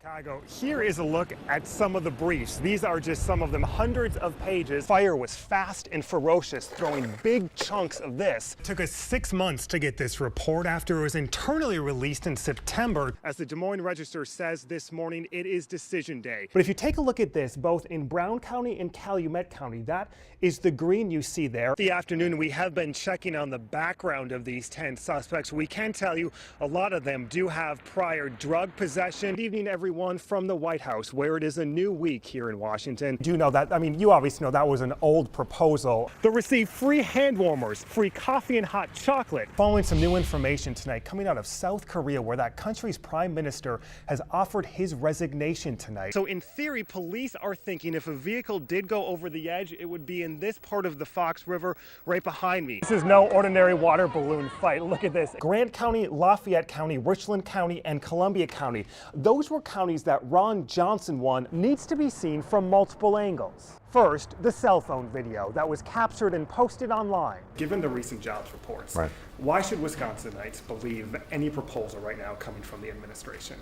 Chicago. Here is a look at some of the briefs. These are just some of them, hundreds of pages. Fire was fast and ferocious, throwing big chunks of this. It took us 6 months to get this report after it was internally released in September. As the Des Moines Register says this morning, it is decision day. But if you take a look at this, both in Brown County and Calumet County, that is the green you see there. The afternoon, we have been checking on the background of these 10 suspects. We can tell you a lot of them do have prior drug possession. Good evening, everyone, from the White House, where it is a new week here in Washington. Do you know that? I mean, you obviously know that was an old proposal. They'll receive free hand warmers, free coffee and hot chocolate. Following some new information tonight coming out of South Korea, where that country's prime minister has offered his resignation tonight. So in theory, police are thinking if a vehicle did go over the edge, it would be in this part of the Fox River right behind me. This is no ordinary water balloon fight. Look at this. Grant County, Lafayette County, Richland County, and Columbia County. Those were counties that Ron Johnson won. Needs to be seen from multiple angles. First, the cell phone video that was captured and posted online. Given the recent jobs reports, why should Wisconsinites believe any proposal right now coming from the administration?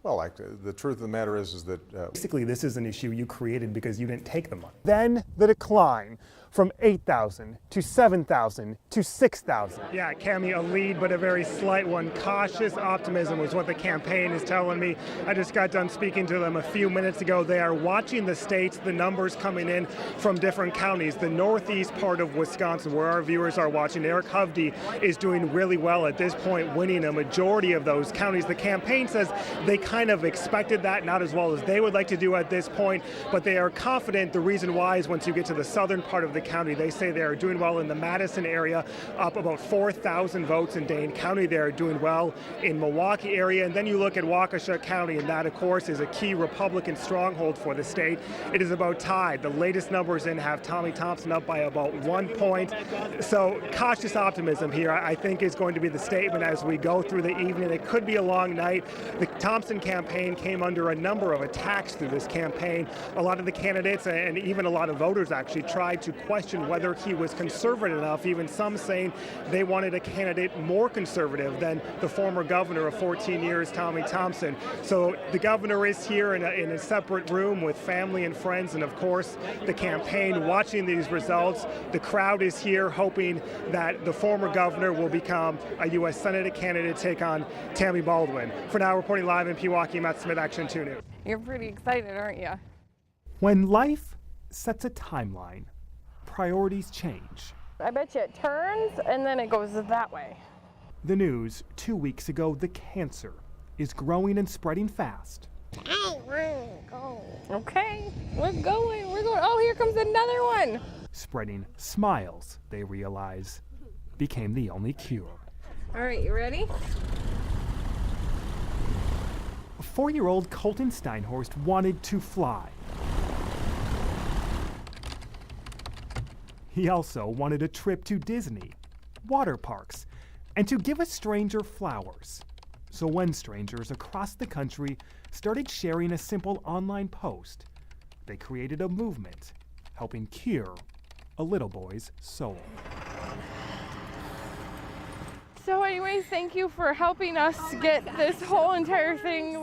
Well, the truth of the matter is that... Basically, this is an issue you created because you didn't take the money. Then the decline from 8,000 to 7,000 to 6,000. Yeah, Cami, a lead, but a very slight one. Cautious optimism was what the campaign is telling me. I just got done speaking to them a few minutes ago. They are watching the states, the numbers coming in from different counties. The northeast part of Wisconsin, where our viewers are watching, Eric Hovde is doing really well at this point, winning a majority of those counties. The campaign says they kind of expected that, not as well as they would like to do at this point, but they are confident. The reason why is once you get to the southern part of the county, they say they are doing well in the Madison area, up about 4,000 votes in Dane County. They are doing well in Milwaukee area. And then you look at Waukesha County, and that, of course, is a key Republican stronghold for the state. It is about tied. The latest numbers in have Tommy Thompson up by about 1 point. So cautious optimism here, I think, is going to be the statement as we go through the evening. It could be a long night. The Thompson campaign came under a number of attacks through this campaign. A lot of the candidates and even a lot of voters actually tried to question whether he was conservative enough, even some saying they wanted a candidate more conservative than the former governor of 14 years, Tommy Thompson. So the governor is here in a separate room with family and friends, and of course the campaign watching these results. The crowd is here hoping that the former governor will become a U.S. Senate candidate to take on Tammy Baldwin. For now, reporting live in Pewaukee, Matt Smith, Action 2 News. You're pretty excited, aren't you? When life sets a timeline, priorities change. I bet you it turns and then it goes that way. The news 2 weeks ago, the cancer is growing and spreading fast. I want to go. Okay, we're going. We're going. Oh, here comes another one. Spreading smiles, they realize, became the only cure. All right, you ready? 4-year-old Colton Steinhorst wanted to fly. He also wanted a trip to Disney, water parks, and to give a stranger flowers. So when strangers across the country started sharing a simple online post, they created a movement helping cure a little boy's soul. So anyways, thank you for helping us get this whole entire thing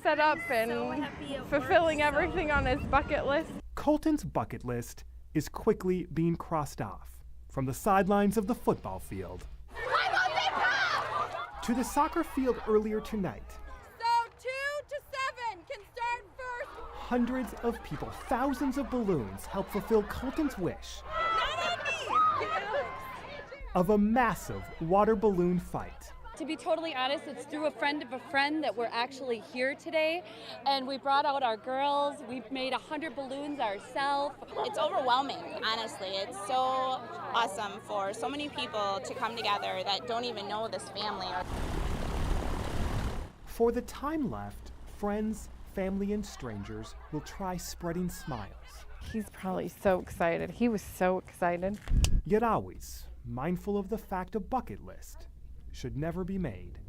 set up and fulfilling everything on his bucket list. Colton's bucket list is quickly being crossed off, from the sidelines of the football field to the soccer field earlier tonight. So 2 to 7 can start first. Hundreds of people, thousands of balloons help fulfill Colton's wish of a massive water balloon fight. To be totally honest, it's through a friend of a friend that we're actually here today, and we brought out our girls. We've made 100 balloons ourselves. It's overwhelming, honestly. It's so awesome for so many people to come together that don't even know this family. For the time left, friends, family, and strangers will try spreading smiles. He's probably so excited. He was so excited. Yet always mindful of the fact a bucket list should never be made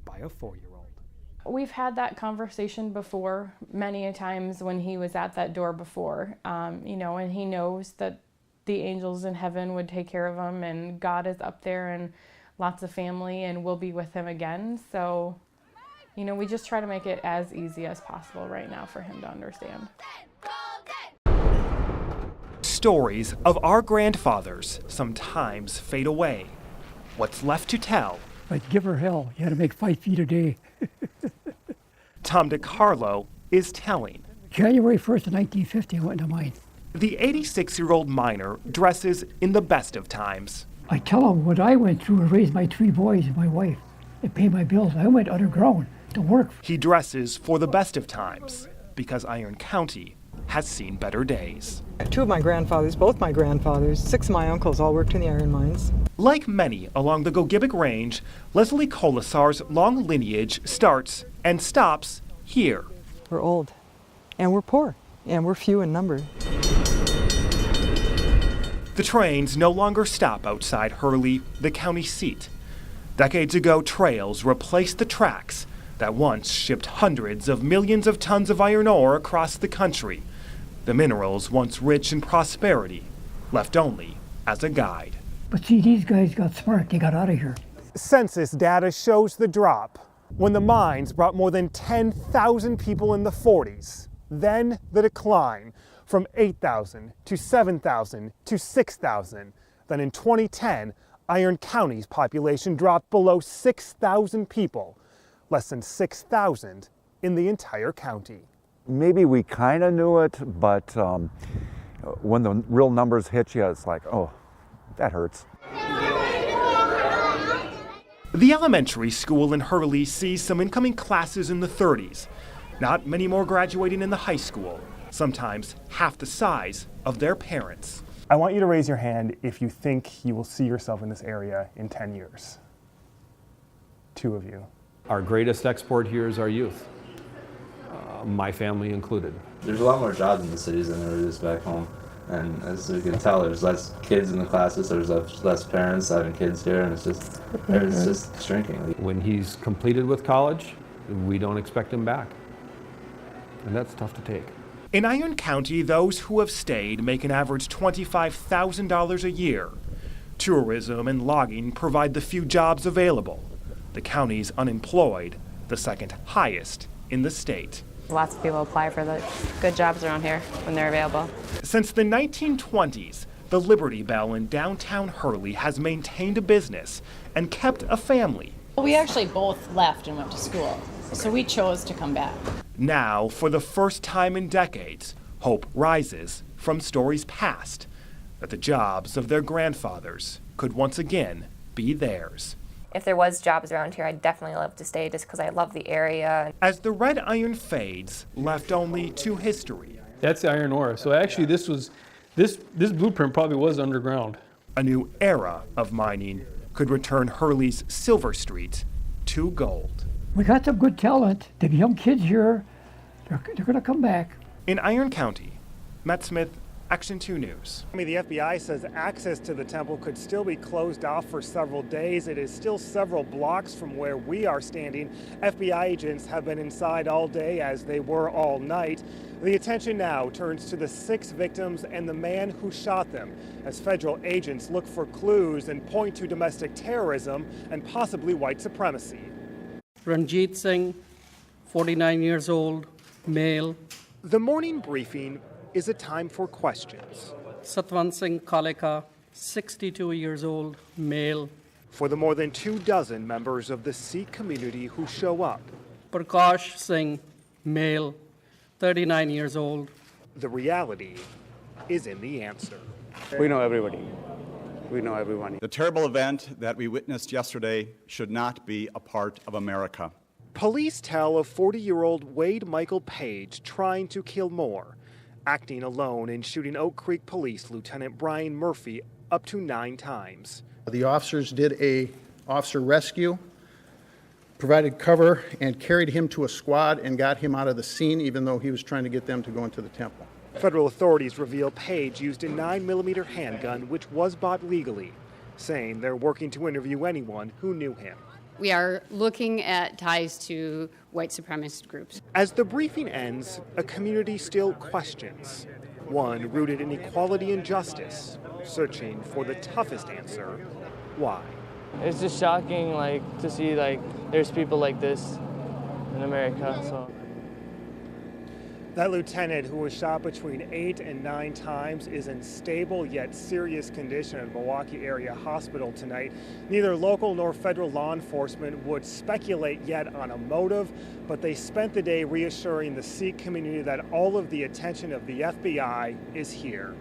by a 4-year-old. We've had that conversation before, many a times when he was at that door before, and he knows that the angels in heaven would take care of him, and God is up there and lots of family and we'll be with him again. So You know, we just try to make it as easy as possible right now for him to understand. Stories of our grandfathers sometimes fade away. What's left to tell? Like, give her hell. You had to make 5 feet a day. Tom DiCarlo is telling. January 1st of 1950, I went to mine. The 86-year-old miner dresses in the best of times. I tell them what I went through to raise my 3 boys and my wife and pay my bills. I went underground to work. He dresses for the best of times because Iron County has seen better days. 2 of my grandfathers, both my grandfathers, 6 of my uncles all worked in the iron mines. Like many along the Gogebic Range, Leslie Colasar's long lineage starts and stops here. We're old, and we're poor, and we're few in number. The trains no longer stop outside Hurley, the county seat. Decades ago, trails replaced the tracks that once shipped hundreds of millions of tons of iron ore across the country. The minerals, once rich in prosperity, left only as a guide. But see, these guys got smart. They got out of here. Census data shows the drop when the mines brought more than 10,000 people in the 40s. Then the decline from 8,000 to 7,000 to 6,000. Then in 2010, Iron County's population dropped below 6,000 people, less than 6,000 in the entire county. Maybe we kind of knew it, but when the real numbers hit you, it's like, oh, that hurts. The elementary school in Hurley sees some incoming classes in the 30s. Not many more graduating in the high school, sometimes half the size of their parents. I want you to raise your hand if you think you will see yourself in this area in 10 years. 2 of you. Our greatest export here is our youth, my family included. There's a lot more jobs in the cities than there is back home. And as you can tell, there's less kids in the classes, there's less parents having kids here, and it's just shrinking. When he's completed with college, we don't expect him back. And that's tough to take. In Iron County, those who have stayed make an average $25,000 a year. Tourism and logging provide the few jobs available. The county's unemployed, the second highest in the state. Lots of people apply for the good jobs around here when they're available. Since the 1920s, the Liberty Bell in downtown Hurley has maintained a business and kept a family. We actually both left and went to school, so we chose to come back. Now, for the first time in decades, hope rises from stories past that the jobs of their grandfathers could once again be theirs. If there was jobs around here, I'd definitely love to stay just because I love the area. As the red iron fades, left only to history. That's the iron ore. So actually this blueprint probably was underground. A new era of mining could return Hurley's Silver Street to gold. We got some good talent. The young kids here, they're going to come back. In Iron County, Matt Smith, Action 2 News. The FBI says access to the temple could still be closed off for several days. It is still several blocks from where we are standing. FBI agents have been inside all day, as they were all night. The attention now turns to the 6 victims and the man who shot them, as federal agents look for clues and point to domestic terrorism and possibly white supremacy. Ranjit Singh, 49 years old, male. The morning briefing is a time for questions. Satwan Singh Kaleka, 62 years old, male. For the more than 24 members of the Sikh community who show up. Prakash Singh, male, 39 years old. The reality is in the answer. We know everybody. We know everyone. The terrible event that we witnessed yesterday should not be a part of America. Police tell of 40-year-old Wade Michael Page trying to kill more, acting alone and shooting Oak Creek Police Lieutenant Brian Murphy up to 9 times. The officers did a officer rescue, provided cover, and carried him to a squad and got him out of the scene, even though he was trying to get them to go into the temple. Federal authorities reveal Page used a 9mm handgun, which was bought legally, saying they're working to interview anyone who knew him. We are looking at ties to white supremacist groups. As the briefing ends, a community still questions. One rooted in equality and justice, searching for the toughest answer, why? It's just shocking, to see, there's people like this in America. So. That lieutenant, who was shot between 8 and 9 times, is in stable yet serious condition at Milwaukee Area Hospital tonight. Neither local nor federal law enforcement would speculate yet on a motive, but they spent the day reassuring the Sikh community that all of the attention of the FBI is here.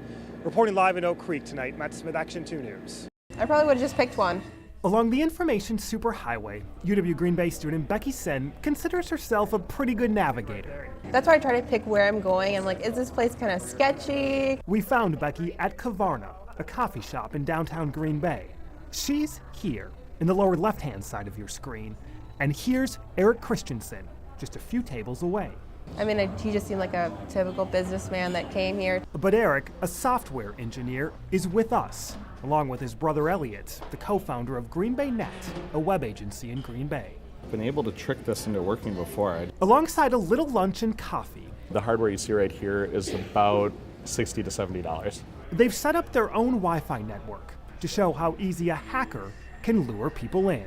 Reporting live in Oak Creek tonight, Matt Smith, Action 2 News. I probably would have just picked one. Along the information superhighway, UW Green Bay student Becky Sen considers herself a pretty good navigator. That's why I try to pick where I'm going. I'm like, is this place kind of sketchy? We found Becky at Kavarna, a coffee shop in downtown Green Bay. She's here, in the lower left-hand side of your screen. And here's Eric Christensen, just a few tables away. I mean, he just seemed like a typical businessman that came here. But Eric, a software engineer, is with us, along with his brother Elliot, the co-founder of Green Bay Net, a web agency in Green Bay. I've been able to trick this into working before. Alongside a little lunch and coffee. The hardware you see right here is about $60 to $70. They've set up their own Wi-Fi network to show how easy a hacker can lure people in.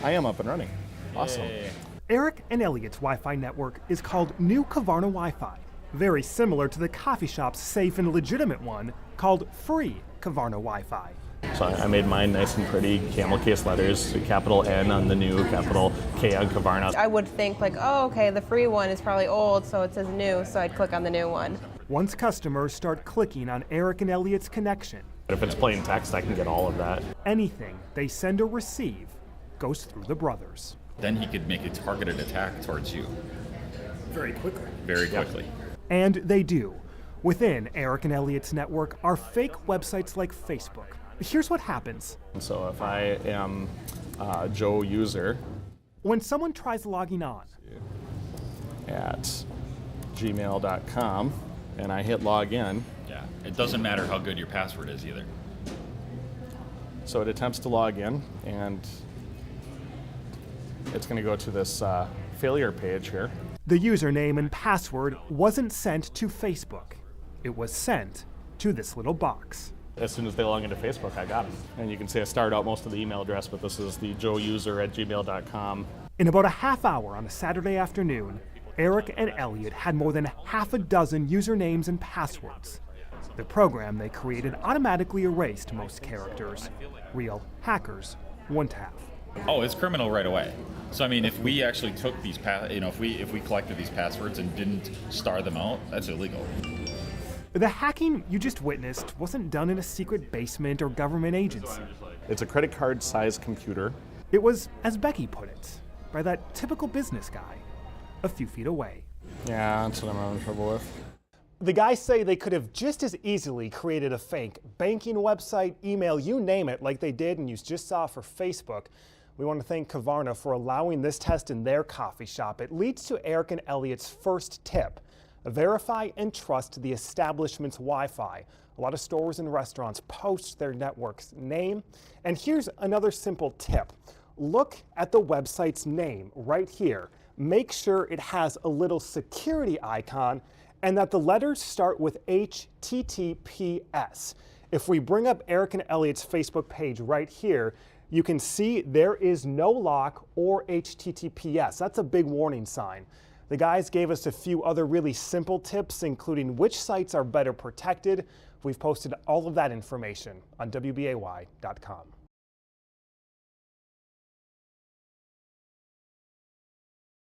I am up and running. Awesome. Yay. Eric and Elliot's Wi-Fi network is called New Kavarna Wi-Fi, very similar to the coffee shop's safe and legitimate one called Free Kavarna Wi-Fi. So I made mine nice and pretty, camel case letters, capital N on the new, capital K on Kavarna. I would think like, oh, okay, the free one is probably old, so it says new, so I'd click on the new one. Once customers start clicking on Eric and Elliot's connection, if it's plain text, I can get all of that. Anything they send or receive goes through the brothers. Then he could make a targeted attack towards you. Very quickly. Very quickly. And they do. Within Eric and Elliot's network are fake websites like Facebook. Here's what happens. So if I am Joe user. When someone tries logging on. At gmail.com and I hit log in. Yeah, it doesn't matter how good your password is either. So it attempts to log in and it's going to go to this failure page here. The username and password wasn't sent to Facebook. It was sent to this little box. As soon as they log into Facebook, I got it. And you can see I started out most of the email address, but this is the joeuser@gmail.com. In about a half hour on a Saturday afternoon, Eric and Elliot had more than half a dozen usernames and passwords. The program they created automatically erased most characters. Real hackers wouldn't have. Oh, it's criminal right away. So I mean, if we actually took these, if we collected these passwords and didn't star them out, that's illegal. The hacking you just witnessed wasn't done in a secret basement or government agency. It's a credit card-sized computer. It was, as Becky put it, by that typical business guy, a few feet away. Yeah, that's what I'm having trouble with. The guys say they could have just as easily created a fake banking website, email, you name it, like they did and you just saw for Facebook. We want to thank Kavarna for allowing this test in their coffee shop. It leads to Eric and Elliot's first tip. Verify and trust the establishment's Wi-Fi. A lot of stores and restaurants post their network's name. And here's another simple tip. Look at the website's name right here. Make sure it has a little security icon and that the letters start with HTTPS. If we bring up Eric and Elliot's Facebook page right here, you can see there is no lock or HTTPS. That's a big warning sign. The guys gave us a few other really simple tips, including which sites are better protected. We've posted all of that information on WBAY.com.